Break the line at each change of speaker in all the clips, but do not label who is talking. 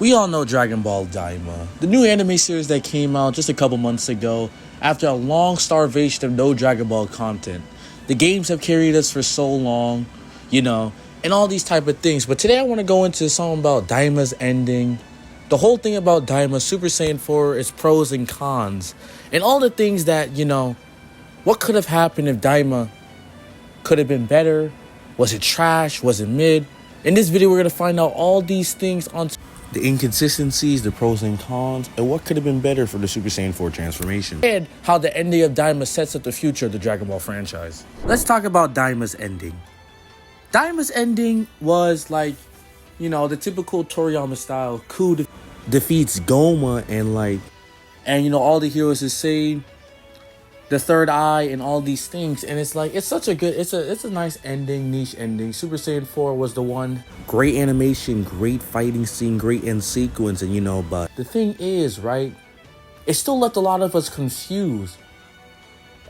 We all know Dragon Ball Daima, the new anime series that came out just a couple months ago after a long starvation of no Dragon Ball content. The games have carried us for so long, and all these type of things. But today I want to go into something about Daima's ending. The whole thing about Daima, Super Saiyan 4, is pros and cons. And all the things that, what could have happened if Daima could have been better? Was it trash? Was it mid? In this video, we're going to find out all these things on the inconsistencies, the pros and cons, and what could have been better for the Super Saiyan 4 transformation. And how the ending of Daima sets up the future of the Dragon Ball franchise. Let's talk about Daima's ending. Daima's ending was like, the typical Toriyama style. Ku defeats Goma and all the heroes is saved. The third eye and all these things, and it's such a good, it's a nice ending, niche ending. Super Saiyan 4 was the one. Great animation, great fighting scene, great end sequence, and but the thing is, right, it still left a lot of us confused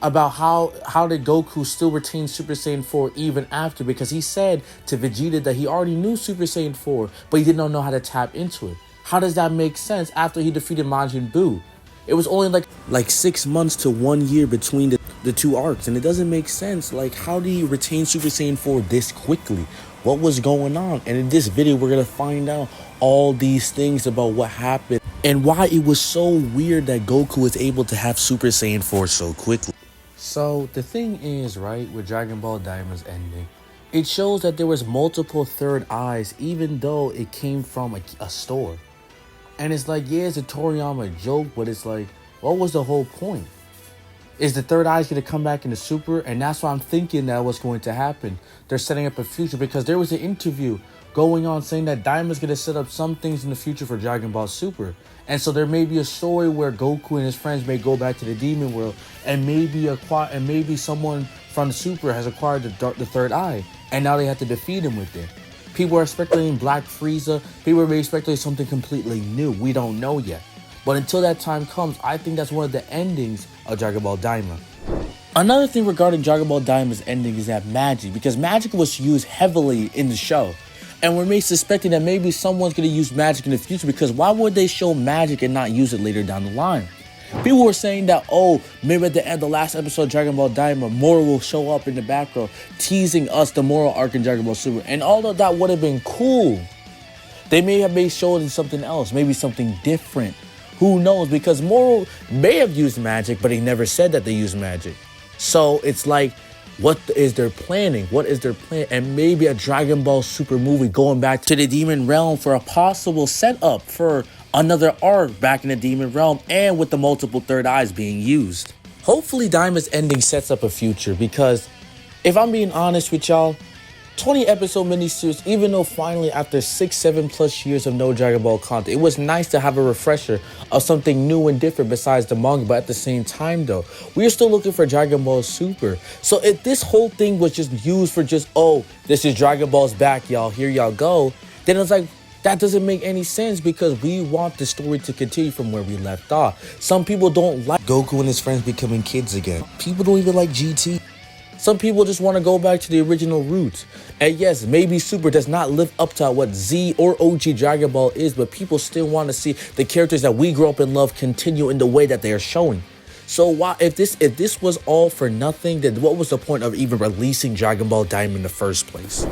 about how did Goku still retain Super Saiyan 4 even after, because he said to Vegeta that he already knew Super Saiyan 4, but he did not know how to tap into it. How does that make sense after he defeated Majin Buu? It was only like 6 months to 1 year between the two arcs, and it doesn't make sense. Like, how do you retain Super Saiyan 4 this quickly? What was going on? And in this video, we're going to find out all these things about what happened and why it was so weird that Goku was able to have Super Saiyan 4 so quickly. So, the thing is, right, with Dragon Ball Daima's ending, it shows that there was multiple third eyes, even though it came from a store. And it's like, yeah, it's a Toriyama joke, but it's like, what was the whole point? Is the third eye going to come back into Super? And that's why I'm thinking that was going to happen. They're setting up a future, because there was an interview going on saying that Daima's going to set up some things in the future for Dragon Ball Super. And so there may be a story where Goku and his friends may go back to the demon world, and maybe someone from Super has acquired the third eye, and now they have to defeat him with it. People are speculating Black Frieza. People are speculating something completely new. We don't know yet. But until that time comes, I think that's one of the endings of Dragon Ball Daima. Another thing regarding Dragon Ball Daima's ending is that magic, because magic was used heavily in the show. And we're suspecting that maybe someone's going to use magic in the future, because why would they show magic and not use it later down the line? People were saying that, maybe at the end of the last episode of Dragon Ball Daima, Moro will show up in the background, teasing us the Moro arc in Dragon Ball Super. And although that would have been cool, they may have showed in something else, maybe something different. Who knows? Because Moro may have used magic, but he never said that they used magic. So it's like, what is their planning? What is their plan? And maybe a Dragon Ball Super movie going back to the Demon Realm for a possible setup for another arc back in the Demon Realm, and with the multiple third eyes being used. Hopefully Daima's ending sets up a future, because if I'm being honest with y'all, 20 episode miniseries, even though finally after 6-7 plus years of no Dragon Ball content, it was nice to have a refresher of something new and different besides the manga. But at the same time though, we are still looking for Dragon Ball Super. So if this whole thing was just used for just, this is Dragon Ball's back, y'all, here y'all go, then it's like, that doesn't make any sense, because we want the story to continue from where we left off. Some people don't like Goku and his friends becoming kids again. People don't even like GT. Some people just want to go back to the original roots. And yes, maybe Super does not live up to what Z or OG Dragon Ball is, but people still want to see the characters that we grew up and love continue in the way that they are showing. So why, if this was all for nothing, then what was the point of even releasing Dragon Ball Daima in the first place?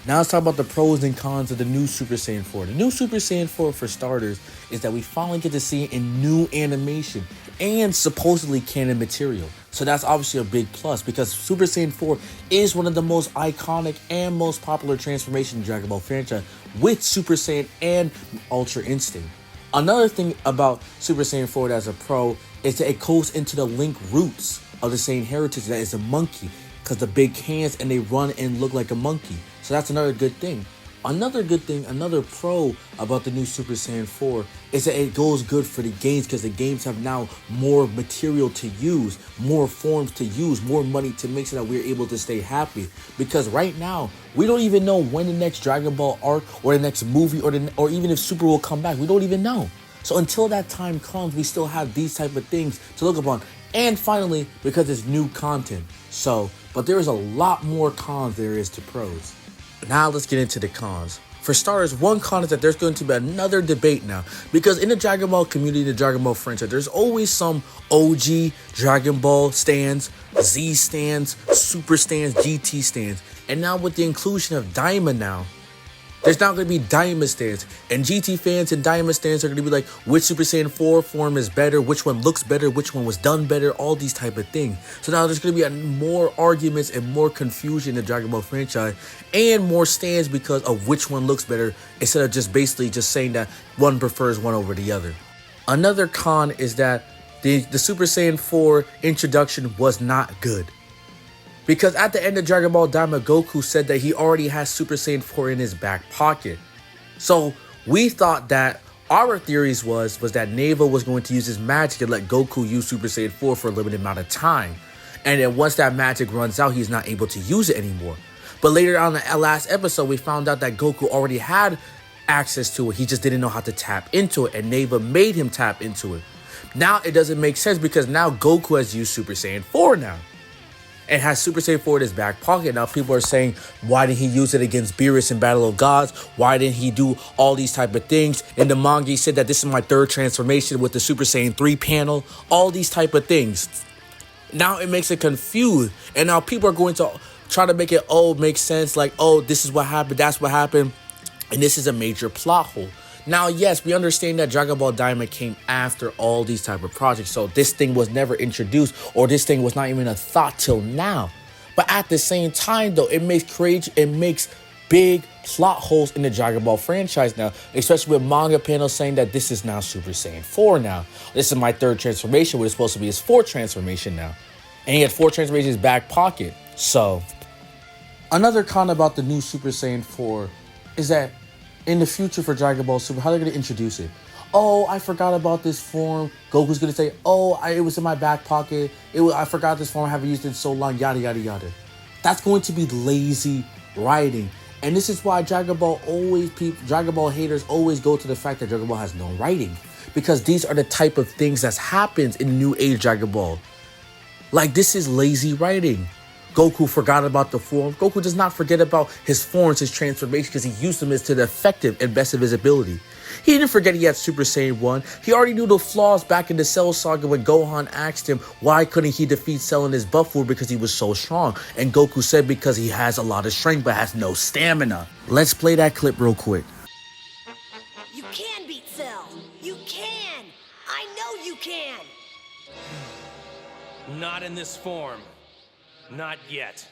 Now let's talk about the pros and cons of the new Super Saiyan 4. The new Super Saiyan 4, for starters, is that we finally get to see it in new animation and supposedly canon material. So that's obviously a big plus, because Super Saiyan 4 is one of the most iconic and most popular transformations in the Dragon Ball franchise, with Super Saiyan and Ultra Instinct. Another thing about Super Saiyan 4 as a pro is that it goes into the link roots of the Saiyan heritage, that is a monkey, because the big hands and they run and look like a monkey. So that's another good thing. Another good thing, another pro about the new Super Saiyan 4 is that it goes good for the games, because the games have now more material to use, more forms to use, more money to make sure that we're able to stay happy. Because right now, we don't even know when the next Dragon Ball arc or the next movie or even if Super will come back. We don't even know. So until that time comes, we still have these type of things to look upon. And finally, because it's new content. But there is a lot more cons there is to pros. Now let's get into the cons. For starters, one con is that there's going to be another debate now. Because in the Dragon Ball community, the Dragon Ball franchise, there's always some OG Dragon Ball stands, Z stands, Super stands, GT stands. And now with the inclusion of Daima now, there's now going to be Daima stands. And GT fans and Daima stands are going to be like, which Super Saiyan 4 form is better? Which one looks better? Which one was done better? All these type of things. So now there's going to be more arguments and more confusion in the Dragon Ball franchise. And more stands because of which one looks better. Instead of just basically just saying that one prefers one over the other. Another con is that the Super Saiyan 4 introduction was not good. Because at the end of Dragon Ball Daima, Goku said that he already has Super Saiyan 4 in his back pocket. So we thought that our theories was that Neva was going to use his magic and let Goku use Super Saiyan 4 for a limited amount of time. And then once that magic runs out, he's not able to use it anymore. But later on in the last episode, we found out that Goku already had access to it. He just didn't know how to tap into it. And Neva made him tap into it. Now it doesn't make sense because now Goku has used Super Saiyan 4 now. And has Super Saiyan 4 in his back pocket. Now people are saying, why didn't he use it against Beerus in Battle of Gods? Why didn't he do all these type of things? In the manga, he said that this is my third transformation with the Super Saiyan 3 panel. All these type of things. Now it makes it confused. And now people are going to try to make it, make sense. Like, this is what happened. That's what happened. And this is a major plot hole. Now, yes, we understand that Dragon Ball Daima came after all these type of projects, so this thing was never introduced, or this thing was not even a thought till now. But at the same time, though, it makes big plot holes in the Dragon Ball franchise now, especially with manga panels saying that this is now Super Saiyan 4 now. This is my third transformation, what is supposed to be his fourth transformation now. And he had 4 transformations in his back pocket. So, another con about the new Super Saiyan 4 is that in the future for Dragon Ball Super, how are they going to introduce it? I forgot about this form. Goku's going to say, it was in my back pocket. I forgot this form. I haven't used it in so long, yada, yada, yada. That's going to be lazy writing. And this is why Dragon Ball haters always go to the fact that Dragon Ball has no writing. Because these are the type of things that happens in New Age Dragon Ball. Like, this is lazy writing. Goku forgot about the form. Goku does not forget about his forms, his transformation, because he used them as to the effective and best of his ability. He didn't forget he had Super Saiyan 1. He already knew the flaws back in the Cell Saga when Gohan asked him why couldn't he defeat Cell in his buff form because he was so strong. And Goku said because he has a lot of strength but has no stamina. Let's play that clip real quick.
You can beat Cell. You can. I know you can.
Not in this form. Not yet.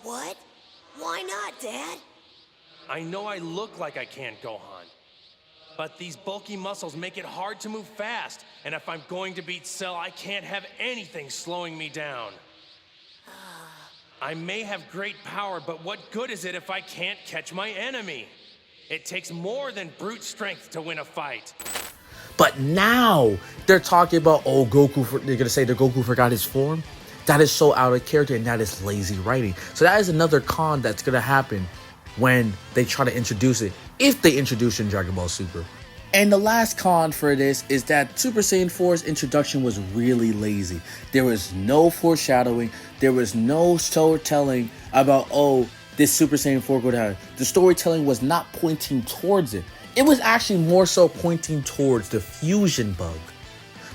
What? Why not, Dad?
I know I look like I can't, Gohan. But these bulky muscles make it hard to move fast. And if I'm going to beat Cell, I can't have anything slowing me down. I may have great power, but what good is it if I can't catch my enemy? It takes more than brute strength to win a fight.
But now they're talking about, they're going to say that Goku forgot his form. That is so out of character and that is lazy writing. So that is another con that's going to happen when they try to introduce it, if they introduce it in Dragon Ball Super. And the last con for this is that Super Saiyan 4's introduction was really lazy. There was no foreshadowing. There was no storytelling about, this Super Saiyan 4 go down. The storytelling was not pointing towards it. It was actually more so pointing towards the fusion bug.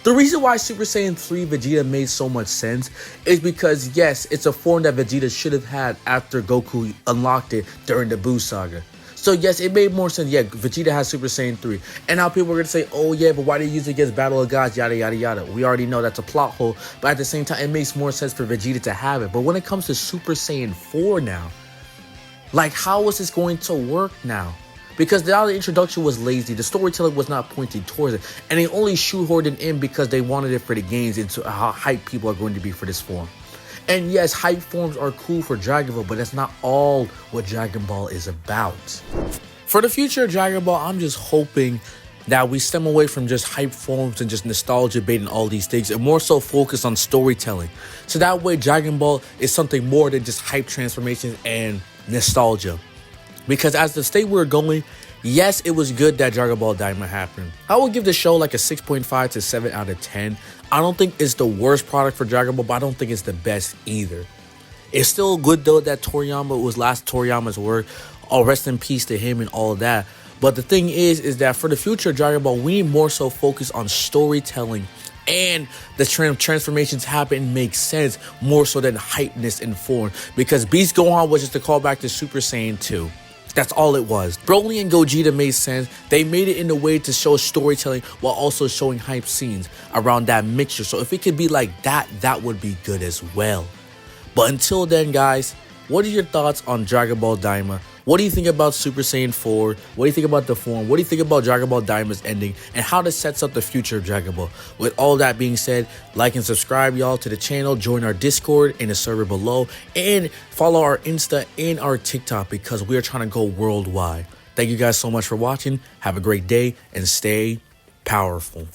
The reason why Super Saiyan 3 Vegeta made so much sense is because, yes, it's a form that Vegeta should have had after Goku unlocked it during the Buu Saga. So, yes, it made more sense. Yeah, Vegeta has Super Saiyan 3. And now people are going to say, but why did you use it against Battle of Gods, yada, yada, yada. We already know that's a plot hole. But at the same time, it makes more sense for Vegeta to have it. But when it comes to Super Saiyan 4 now, like, how is this going to work now? Because now the introduction was lazy, the storytelling was not pointing towards it, and they only shoehorned it in because they wanted it for the games and to how hyped people are going to be for this form. And yes, hype forms are cool for Dragon Ball, but that's not all what Dragon Ball is about. For the future of Dragon Ball, I'm just hoping that we stem away from just hype forms and just nostalgia bait and all these things, and more so focus on storytelling. So that way Dragon Ball is something more than just hype transformations and nostalgia. Because as the state we're going, yes, it was good that Dragon Ball Daima happened. I would give the show like a 6.5 to 7 out of 10. I don't think it's the worst product for Dragon Ball, but I don't think it's the best either. It's still good though that Toriyama was last Toriyama's work. all rest in peace to him and all that. But the thing is that for the future of Dragon Ball, we need more so focus on storytelling and the transformations happen and make sense more so than hypeness and form. Because Beast Gohan was just a callback to Super Saiyan 2. That's all it was. Broly and Gogeta made sense. They made it in a way to show storytelling while also showing hype scenes around that mixture. So if it could be like that, that would be good as well. But until then, guys, what are your thoughts on Dragon Ball Daima? What do you think about Super Saiyan 4? What do you think about the form? What do you think about Dragon Ball Daima's ending? And how this sets up the future of Dragon Ball? With all that being said, like and subscribe, y'all, to the channel. Join our Discord in the server below. And follow our Insta and our TikTok because we are trying to go worldwide. Thank you guys so much for watching. Have a great day and stay powerful.